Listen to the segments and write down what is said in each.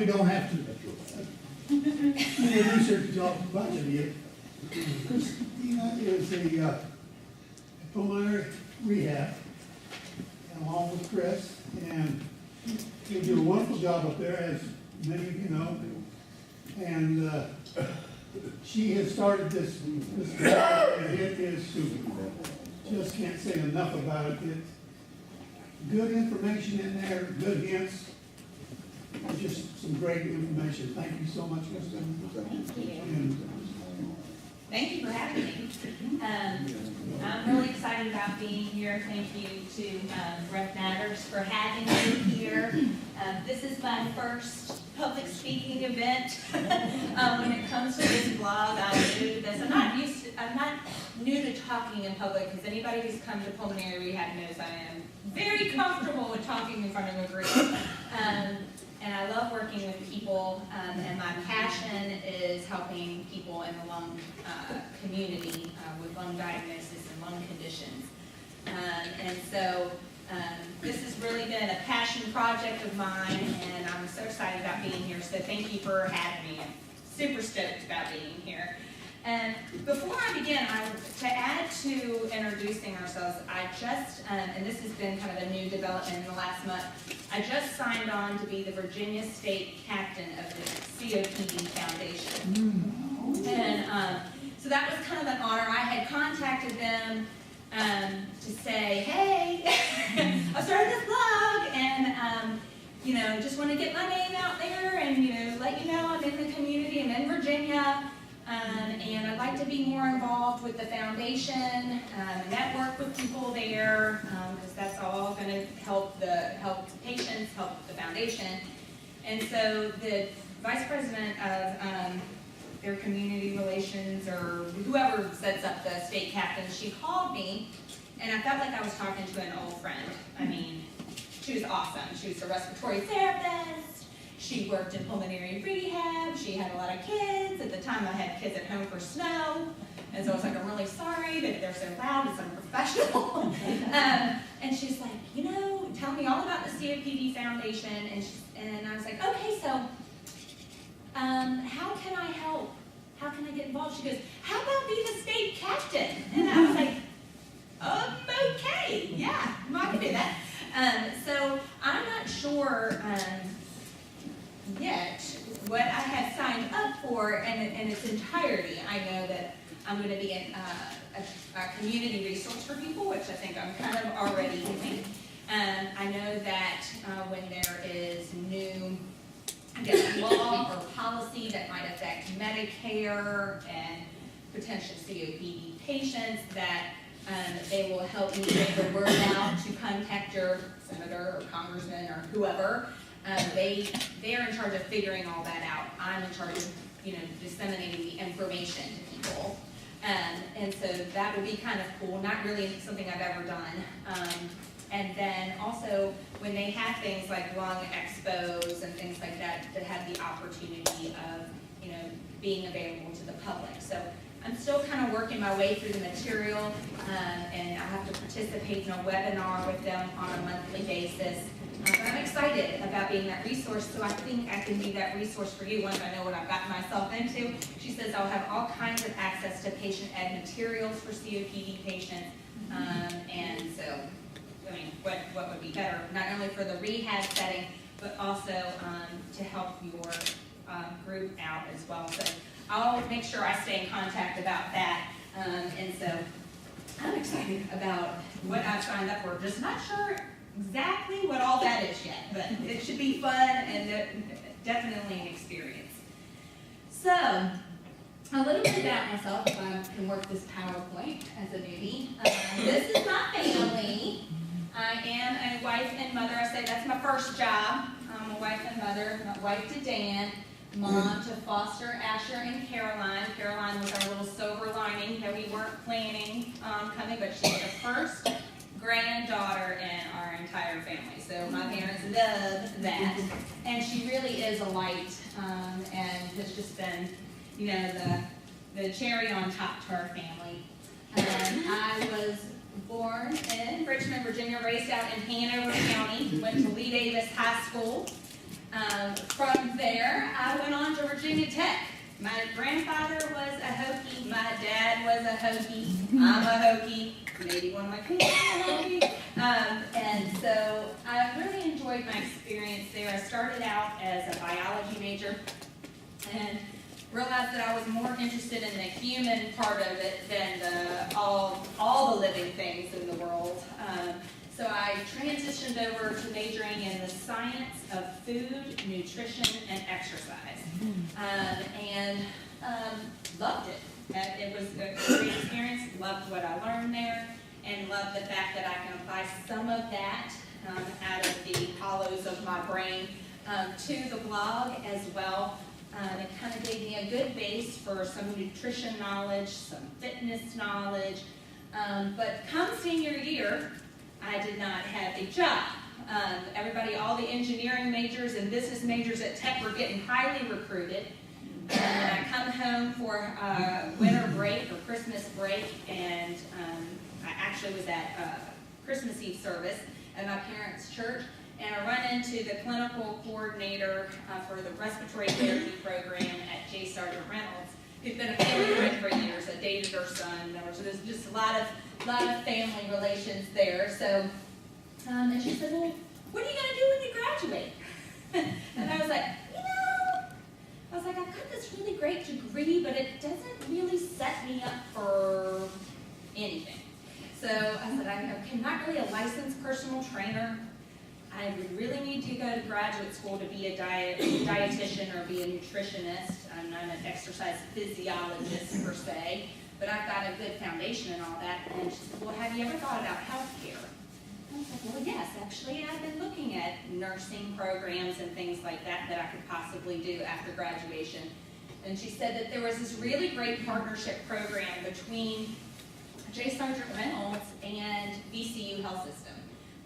probably don't have to research a bunch of you. Christina is a pulmonary rehab, along with Chris, and they do a wonderful job up there, as many of you know. And she has started this job, and it is super. Just can't say enough about it. It's good information in there, good hints. Just some great information. Thank you so much, Christina. Thank you for having me. I'm really excited about being here. Thank you to Rep Matters for having me here. This is my first public speaking event. When it comes to this blog, I'm new to this. I'm not new to talking in public, because anybody who's come to pulmonary rehab knows I am very comfortable with talking in front of a group. And I love working with people, and my passion is helping people in the lung community with lung diagnosis and lung conditions. And so this has really been a passion project of mine, and I'm so excited about being here. So thank you for having me. I'm super stoked about being here. And before I begin, to add to introducing ourselves, I just, and this has been kind of a new development in the last month, I just signed on to be the Virginia State Captain of the COPD Foundation. And so that was kind of an honor. I had contacted them to say, hey, I started this blog, and you know, just want to get my name out there and let you know I'm in the community, I'm in Virginia. And I'd like to be more involved with the foundation, network with people there, because that's all going to help the patients, help the foundation. And so the vice president of their community relations, or whoever sets up the state captain, she called me, and I felt like I was talking to an old friend. I mean, she was awesome. She was a respiratory therapist. She worked in pulmonary rehab. She had a lot of kids. At the time, I had kids at home for snow. And so I was like, I'm really sorry that they're so loud. It's unprofessional. And she's like, tell me all about the COPD Foundation. And I was like, okay, so how can I help? How can I get involved? She goes, how about be the state captain? And I was like, okay, yeah, I can do that. So I'm not sure yet what I had signed up for in its entirety. I know that I'm going to be a community resource for people, which I think I'm kind of already doing. I know that when there is new, law or policy that might affect Medicare and potential COPD patients, that they will help me get the word out to contact your senator or congressman or whoever. They're in charge of figuring all that out. I'm in charge of, disseminating the information to people. And so that would be kind of cool. Not really something I've ever done. And then also when they have things like lung expos and things like that, that have the opportunity of, being available to the public. So I'm still kind of working my way through the material, and I have to participate in a webinar with them on a monthly basis. But I'm excited about being that resource, so I think I can be that resource for you once I know what I've gotten myself into. She says I'll have all kinds of access to patient ed materials for COPD patients, and so, what would be better, not only for the rehab setting, but also to help your group out as well. So I'll make sure I stay in contact about that, and so I'm excited about what I've signed up for. Just not sure exactly what all that is yet, but it should be fun and definitely an experience. So, a little bit about myself, if I can work this PowerPoint as a newbie. This is my family. I am a wife and mother. I say that's my first job. I'm a wife and mother, my wife to Dan, mom to Foster, Asher, and Caroline. Caroline was our little silver lining that we weren't planning coming, but she's the first granddaughter in our entire family. So my parents love that. And she really is a light, and has just been, the cherry on top to our family. I was born in Richmond, Virginia, raised out in Hanover County, went to Lee Davis High School, From there, I went on to Virginia Tech. My grandfather was a Hokie, my dad was a Hokie, I'm a Hokie, maybe one of my kids is a Hokie. And so I really enjoyed my experience there. I started out as a biology major and realized that I was more interested in the human part of it than all the living things in the world. So I transitioned over to majoring in the science of food, nutrition, and exercise. Loved it. It was a great experience, loved what I learned there, and loved the fact that I can apply some of that out of the hollows of my brain to the blog as well. It kind of gave me a good base for some nutrition knowledge, some fitness knowledge, but come senior year, I did not have a job. All the engineering majors and business majors at Tech were getting highly recruited. And I come home for winter break or Christmas break, and I actually was at Christmas Eve service at my parents' church, and I run into the clinical coordinator for the respiratory therapy program at J. Sargent Reynolds, who's been a family friend for years. I dated her son. There's just a lot of family relations there. So, and she said, "Well, what are you going to do when you graduate?" And I was like, I've got this really great degree, but it doesn't really set me up for anything. So I said, I'm not really a licensed personal trainer. I would really need to go to graduate school to be a dietitian or be a nutritionist. I'm not an exercise physiologist per se, but I've got a good foundation and all that. And she said, well, have you ever thought about healthcare? I was like, well, yes, actually, I've been looking at nursing programs and things like that I could possibly do after graduation. And she said that there was this really great partnership program between J. Sargent Reynolds and VCU Health System,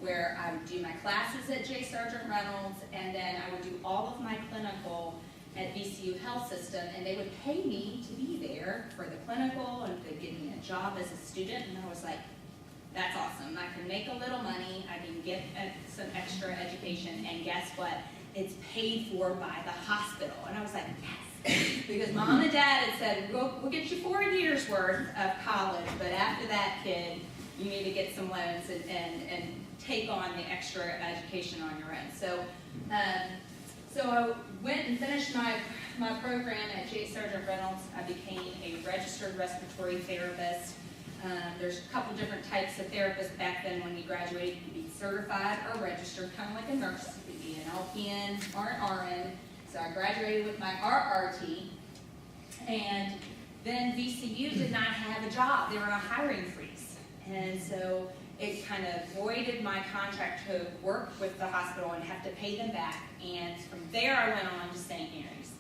where I would do my classes at J. Sargent Reynolds, and then I would do all of my clinical at VCU Health System, and they would pay me to be there for the clinical and to give me a job as a student. And I was like, that's awesome. I can make a little money, I can get some extra education, and guess what? It's paid for by the hospital. And I was like, yes. Because mom and dad had said, we'll get you 4 years worth of college, but after that, kid, you need to get some loans and take on the extra education on your own. So I went and finished my program at J. Sargent Reynolds. I became a registered respiratory therapist. There's a couple different types of therapists back then. When you graduated, you could be certified or registered, kind of like a nurse. You could be an LPN or an RN. So I graduated with my RRT, and then VCU did not have a job. They were on a hiring freeze. And so it kind of voided my contract to work with the hospital and have to pay them back. And from there, I went on to St. Mary's.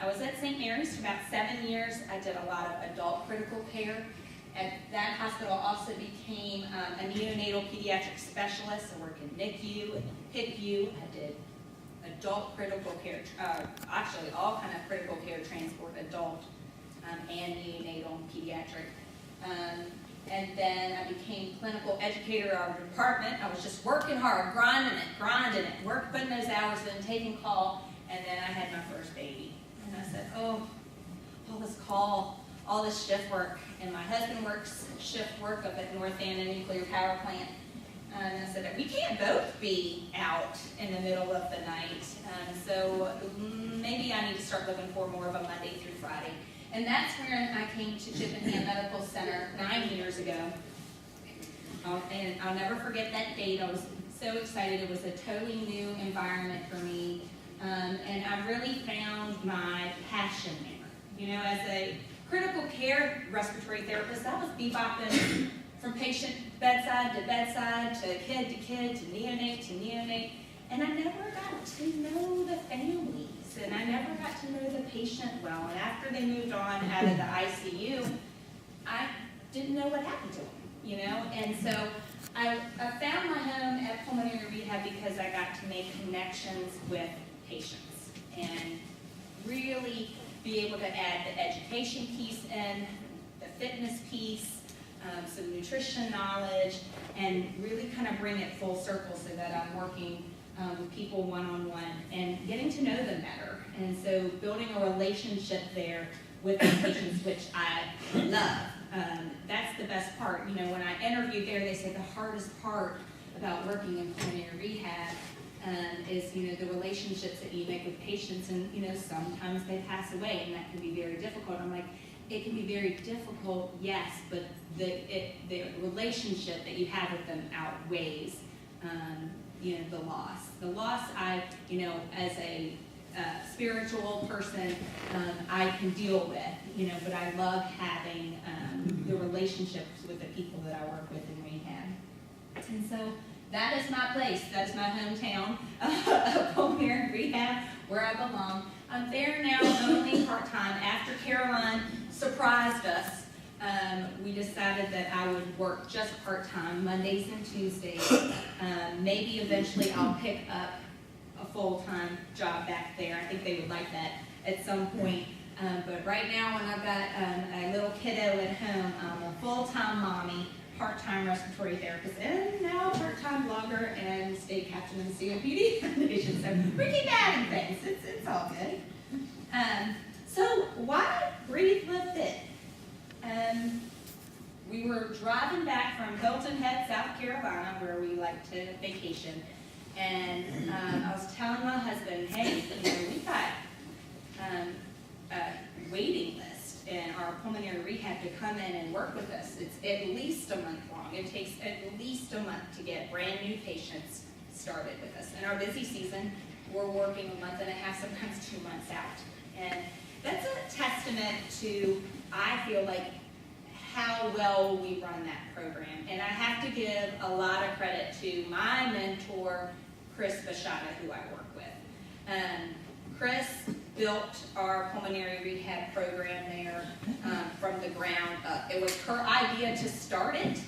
I was at St. Mary's for about 7 years. I did a lot of adult critical care. At that hospital, I also became a neonatal pediatric specialist. I worked in NICU and PICU. I did adult critical care, actually all kind of critical care transport, adult and neonatal and pediatric. And then I became clinical educator of our department. I was just working hard, grinding it, putting those hours in, taking call, and then I had my first baby. And I said, oh, all this call, all this shift work, and my husband works shift work up at North Anna Nuclear Power Plant. And I said that we can't both be out in the middle of the night. So maybe I need to start looking for more of a Monday through Friday. And that's when I came to Chippenham Medical Center 9 years ago. And I'll never forget that date. I was so excited. It was a totally new environment for me. And I really found my passion there. You know, as a critical care respiratory therapist, I was bebopping from patient bedside to bedside, to kid, to neonate, and I never got to know the families, and I never got to know the patient well. And after they moved on out of the ICU, I didn't know what happened to them, you know? And so I found my home at pulmonary rehab because I got to make connections with patients and really be able to add the education piece in, the fitness piece, some nutrition knowledge, and really kind of bring it full circle so that I'm working with people one-on-one and getting to know them better. And so building a relationship there with the patients, which I love. That's the best part. You know, when I interviewed there, they said the hardest part about working in pulmonary rehab is, you know, the relationships that you make with patients, and, you know, sometimes they pass away, and that can be very difficult. I'm like, it can be very difficult, yes, but the relationship that you have with them outweighs, you know, the loss. The loss, you know, as a spiritual person, I can deal with, you know, but I love having the relationships with the people that I work with in rehab. And so that is my place. That is my hometown of pulmonary rehab, where I belong. I'm there now only part-time. After Caroline surprised us, we decided that I would work just part-time, Mondays and Tuesdays. Maybe eventually I'll pick up a full-time job back there. I think they would like that at some point. But right now, when I've got a little kiddo at home, I'm a full-time mommy, part-time respiratory therapist, and now part-time blogger and state captain of the COPD Foundation. So we keep adding things. It's all good. So why Breathe, Live, Fit? We were driving back from Hilton Head, South Carolina, where we like to vacation, and I was telling my husband, hey, you know, we've got a waiting list in our pulmonary rehab to come in and work with us. It's at least a month long. It takes at least a month to get brand new patients started with us. In our busy season, we're working a month and a half, sometimes 2 months out. And that's a testament to, I feel like, how well we run that program. And I have to give a lot of credit to my mentor, Chris Bashada, who I work with. Chris built our pulmonary rehab program there from the ground up. It was her idea to start it,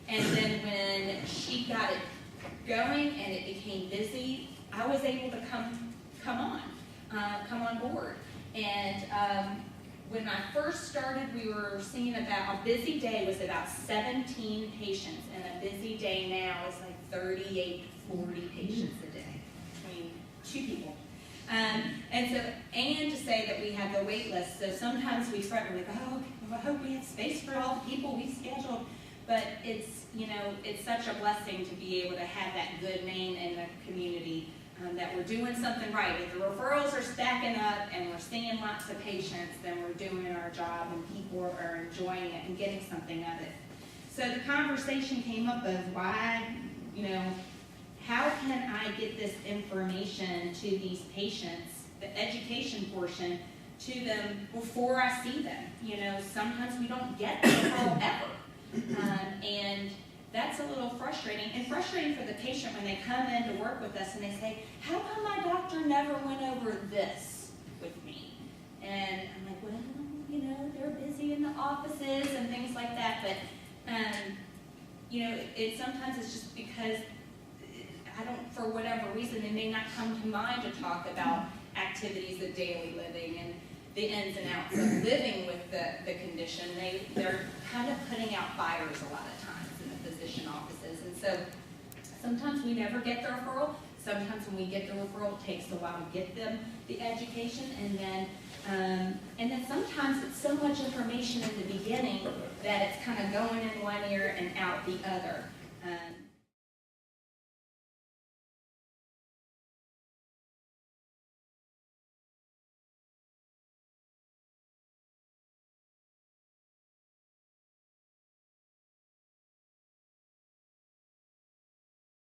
and then when she got it going and it became busy, I was able to come on board. And when I first started, we were seeing about, a busy day was about 17 patients, and a busy day now is like 38 to 40 patients a day between 2 people. And to say that we have the wait list, so sometimes we fret, we're like, oh, I hope we have space for all the people we scheduled, but it's, you know, it's such a blessing to be able to have that good name in the community, that we're doing something right. If the referrals are stacking up and we're seeing lots of patients, then we're doing our job and people are enjoying it and getting something of it. So the conversation came up of why, you know, how can I get this information to these patients, the education portion, to them before I see them? You know, sometimes we don't get the referral ever. And that's a little frustrating, and frustrating for the patient when they come in to work with us and they say, how come my doctor never went over this with me? And I'm like, well, you know, they're busy in the offices and things like that, but, you know, sometimes it's just because for whatever reason, they may not come to mind to talk about activities of daily living and the ins and outs of living with the condition. They're kind of putting out fires a lot of times in the physician offices. And so sometimes we never get the referral. Sometimes when we get the referral, it takes a while to get them the education. And then sometimes it's so much information in the beginning that it's kind of going in one ear and out the other.